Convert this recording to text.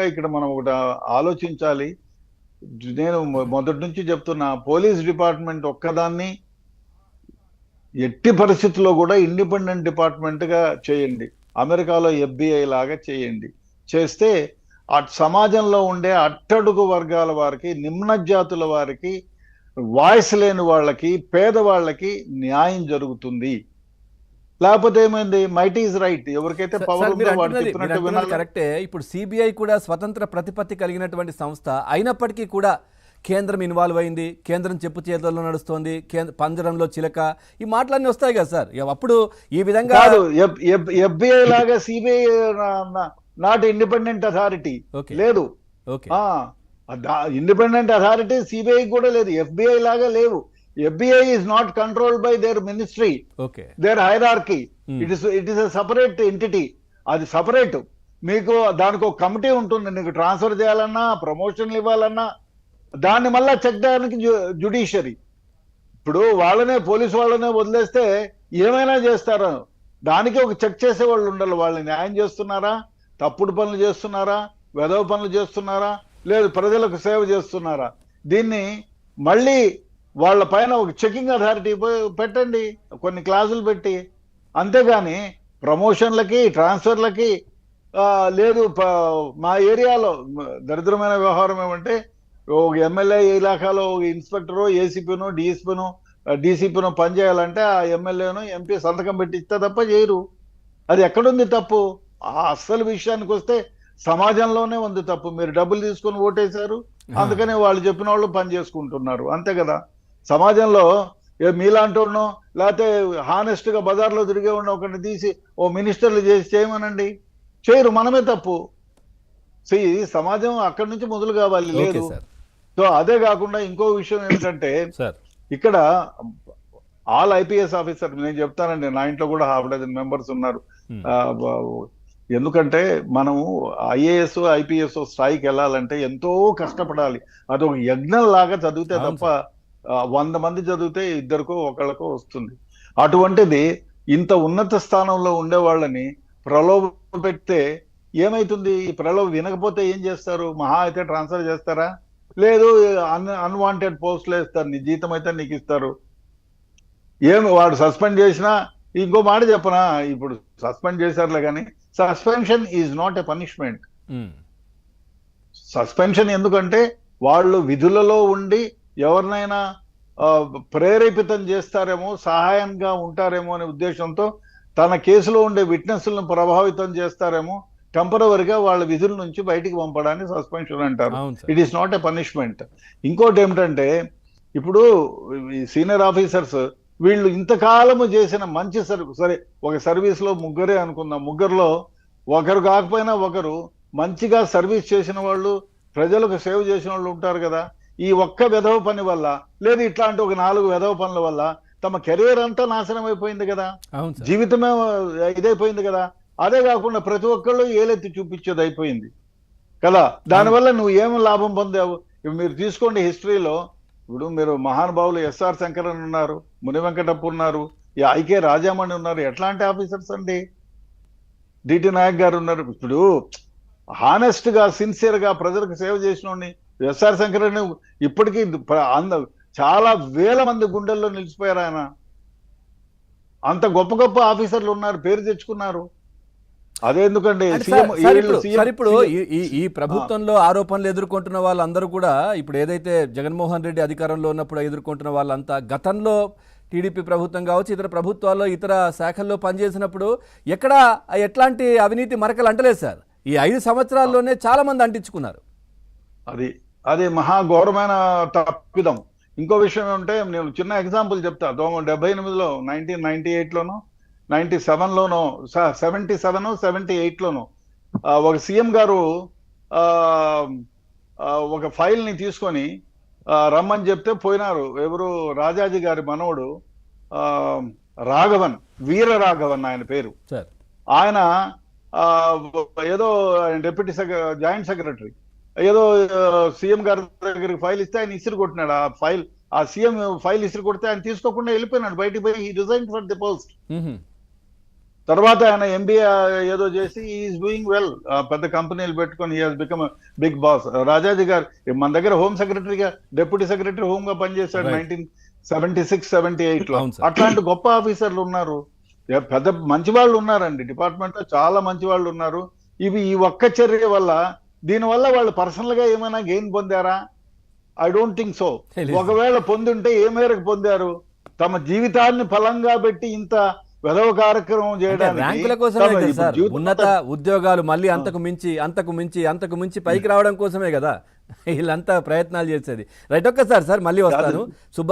ఇక్కడ మనం ఒకటి ఆలోచించాలి. నేను మొదటి నుంచి చెప్తున్నా, పోలీస్ డిపార్ట్మెంట్ ఒక్కదాన్ని ఎట్టి పరిస్థితుల్లో కూడా ఇండిపెండెంట్ డిపార్ట్మెంట్ గా చేయండి. అమెరికాలో FBI లాగా చేయండి. చేస్తే ఆ సమాజంలో ఉండే అట్టడుగు వర్గాల వారికి, నిమ్న జాతుల వారికి, వాయిస్ లేని వాళ్ళకి, పేదవాళ్ళకి న్యాయం జరుగుతుంది. లేకపోతే ఏమైంది? Might is right. ఎవరికైతే పవర్ ఉందో వాడు చెప్పినట్టు వినాలి. కరెక్టే. ఇప్పుడు సిబిఐ కూడా స్వతంత్ర ప్రతిపత్తి కలిగినటువంటి సంస్థ అయినప్పటికీ కూడా కేంద్రం ఇన్వాల్వ్ అయింది, కేంద్రం చెప్పు చేతుల్లో నడుస్తోంది, పంజరంలో చిలక, ఈ మాటలన్నీ వస్తాయి కదా సార్. అప్పుడు ఈ విధంగా కాదు, FBI లాగా సిబిఐ నాట్ ఇండిపెండెంట్ అథారిటీ లేదు. ఇండిపెండెంట్ అథారిటీ సిబిఐ కూడా లేదు, FBI లాగా లేవు. FBI is not controlled by their ministry, their hierarchy. It is a separate entity. అది సపరేట్. మీకు దానికి ఒక కమిటీ ఉంటుంది. నీకు ట్రాన్స్ఫర్ చేయాలన్నా, ప్రమోషన్లు ఇవ్వాలన్నా దాన్ని మళ్ళా చెక్ చేయడానికి జ్యుడిషియరీ. ఇప్పుడు వాళ్ళనే, పోలీసు వాళ్ళనే వదిలేస్తే ఏమైనా చేస్తారు. దానికి ఒక చెక్ చేసే వాళ్ళు ఉండాలి. వాళ్ళని న్యాయం చేస్తున్నారా, తప్పుడు పనులు చేస్తున్నారా, వెధవ పనులు చేస్తున్నారా, లేదు ప్రజలకు సేవ చేస్తున్నారా, దీన్ని మళ్ళీ వాళ్ళ పైన ఒక చెకింగ్ అథారిటీ పెట్టండి, కొన్ని క్లాసులు పెట్టి. అంతేగాని ప్రమోషన్లకి, ట్రాన్స్ఫర్లకి లేదు. మా ఏరియాలో దరిద్రమైన వ్యవహారం ఏమంటే, ఒక ఎమ్మెల్యే ఇలాకాలో ఒక ఇన్స్పెక్టరు, ఏసీపీను, డీసీపీను పనిచేయాలంటే ఆ ఎమ్మెల్యేను, ఎంపీ సంతకం పెట్టిస్తే తప్ప చేయరు. అది ఎక్కడుంది తప్పు? ఆ అస్సలు విషయానికి వస్తే సమాజంలోనే ఉంది తప్పు. మీరు డబ్బులు తీసుకొని ఓటేశారు, అందుకని వాళ్ళు చెప్పిన వాళ్ళు పని చేసుకుంటున్నారు, అంతే కదా. సమాజంలో మీలాంటి లేకపోతే హానెస్ట్ గా బజార్లో తిరిగే ఉన్న ఒకరిని తీసి ఓ మినిస్టర్లు చేసి చేయమనండి, చేయరు. మనమే తప్పు. సమాజం అక్కడి నుంచి మొదలు కావాలి. లేదు. సో అదే కాకుండా ఇంకో విషయం ఏంటంటే, ఇక్కడ ఆల్ IPS ఆఫీసర్, నేను చెప్తానండి, నా ఇంట్లో కూడా 6 మెంబర్స్ ఉన్నారు. ఎందుకంటే మనము IAS IPS స్థాయికి వెళ్ళాలంటే ఎంతో కష్టపడాలి. అదొక యజ్ఞం లాగా చదివితే తప్ప 100 మంది చదివితే ఇద్దరికో ఒకళ్ళకో వస్తుంది. అటువంటిది ఇంత ఉన్నత స్థానంలో ఉండే వాళ్ళని ప్రలోభ పెడితే ఏమైతుంది? ఈ ప్రలోభ వినకపోతే ఏం చేస్తారు? మహా అయితే ట్రాన్స్ఫర్ చేస్తారా? లేదు, అన్వాంటెడ్ పోస్టులు వేస్తారు. నీ జీతం అయితే నీకు ఇస్తారు. వాడు సస్పెండ్ చేసినా, ఇంకో మాట చెప్పనా, ఇప్పుడు సస్పెండ్ చేశారులే కానీ suspension is not a punishment. Suspension ఎందుకంటే వాళ్ళు విధులలో ఉండి ఎవరినైనా ప్రేరేపితం చేస్తారేమో, సహాయంగా ఉంటారేమో అనే ఉద్దేశంతో, తన కేసులో ఉండే విట్నెస్లను ప్రభావితం చేస్తారేమో, టెంపరవరీగా వాళ్ళ విధుల నుంచి బయటికి పంపడాన్ని సస్పెన్షన్ అంటారు. It is not a punishment. ఇంకోటి ఏమిటంటే, ఇప్పుడు ఈ సీనియర్ ఆఫీసర్స్ వీళ్ళు ఇంతకాలము చేసిన మంచి సరే ఒక సర్వీస్ లో ముగ్గురే అనుకుందాం, ముగ్గురులో ఒకరు కాకపోయినా ఒకరు మంచిగా సర్వీస్ చేసిన వాళ్ళు, ప్రజలకు సేవ చేసిన వాళ్ళు ఉంటారు కదా. ఈ ఒక్క వెధవ పని వల్ల, లేదు ఇట్లాంటి ఒక 4 వెధవ పనుల వల్ల తమ కెరీర్ అంతా నాశనం అయిపోయింది కదా, జీవితమే ఇదైపోయింది కదా. అదే కాకుండా ప్రతి ఒక్కళ్ళు ఏలెత్తి చూపించేది అయిపోయింది కదా. దానివల్ల నువ్వు ఏం లాభం పొందావు? మీరు తీసుకోండి హిస్టరీలో. ఇప్పుడు మీరు మహానుభావులు SR శంకరన్ ఉన్నారు, ముని వెంకటప్ప ఉన్నారు, IK రాజామణి ఉన్నారు. ఎట్లాంటి ఆఫీసర్స్ అండి? DT నాయక్ గారు ఉన్నారు. ఇప్పుడు హానెస్ట్ గా, సిన్సియర్ గా ప్రజలకు సేవ చేసిన SR శంకరన్ ఇప్పటికీ చాలా వేల మంది గుండెల్లో నిలిచిపోయారు. ఆయన అంత గొప్ప గొప్ప ఆఫీసర్లు ఉన్నారు, పేరు తెచ్చుకున్నారు. అదే ఎందుకండి ఇప్పుడు ఈ ప్రభుత్వంలో ఆరోపణలు ఎదుర్కొంటున్న వాళ్ళందరూ కూడా, ఇప్పుడు ఏదైతే జగన్మోహన్ రెడ్డి అధికారంలో ఉన్నప్పుడు ఎదుర్కొంటున్న వాళ్ళంతా గతంలో టీడీపీ ప్రభుత్వం కావచ్చు, ఇతర ప్రభుత్వాల్లో ఇతర శాఖల్లో పనిచేసినప్పుడు ఎట్లాంటి అవినీతి మరకలు అంటలేదు సార్. ఈ 5 సంవత్సరాల్లోనే చాలా మంది అంటించుకున్నారు. అది మహాఘోరమైన తప్పిదం. ఇంకో విషయం ఏమంటే, నేను చిన్న ఎగ్జాంపుల్ చెప్తా. 1978లో 1998లోనో 97లోనో 77 78లోనో ఒక సీఎం గారు ఒక ఫైల్ ని తీసుకొని రమ్మని చెప్తే పోయినారు. ఎవరు? రాజాజీ గారి మనవడు రాఘవన్, వీర రాఘవన్ ఆయన పేరు. ఆయన ఏదో డిప్యూటీ జాయింట్ సెక్రటరీ ఏదో సీఎం గారి దగ్గరికి ఫైల్ ఇస్తే ఆయన ఇసిరి కొట్టినాడు. ఆ సీఎం ఫైల్ ఇసిరి కొడితే ఆయన తీసుకోకుండా వెళ్ళిపోయినాడు, బయటికి పోయి. He resign for the post. తర్వాత ఆయన ఎంబీఏ ఏదో చేసి ఈజ్ డూయింగ్ వెల్, పెద్ద కంపెనీలు పెట్టుకొని he has become big boss. Rajaji గారు మన దగ్గర హోమ్ సెక్రటరీగా, డిప్యూటీ సెక్రటరీ హోమ్ గా పనిచేశాడు 1976-78 లో. అవును సార్. అట్లాంటి గొప్ప ఆఫీసర్లు ఉన్నారు, పెద్ద మంచి వాళ్ళు ఉన్నారండి డిపార్ట్మెంట్ లో, చాలా మంచి వాళ్ళు ఉన్నారు. ఈ ఒక్క చర్య వల్ల, దీని వల్ల వాళ్ళు పర్సనల్ గా ఏమైనా గెయిన్ పొందారా? I don't think so. ఒకవేళ పొందుంటే ఏ మేరకు పొందారు? తమ జీవితాన్ని ఫలంగా పెట్టి ఇంత వెధవ కార్యక్రమం ర్యాంకుల చేయడానికి, కోసమే కదా ఇప్పుడు సార్, జీవితం ఉన్నత ఉద్యోగాలు మళ్ళీ అంతకు మించి పైకి రావడం కోసమే కదా వీళ్ళంతా ప్రయత్నాలు చేసేది. రైట్, ఒక్కసారి సార్ మళ్ళీ వస్తాను. సుబ్బారావు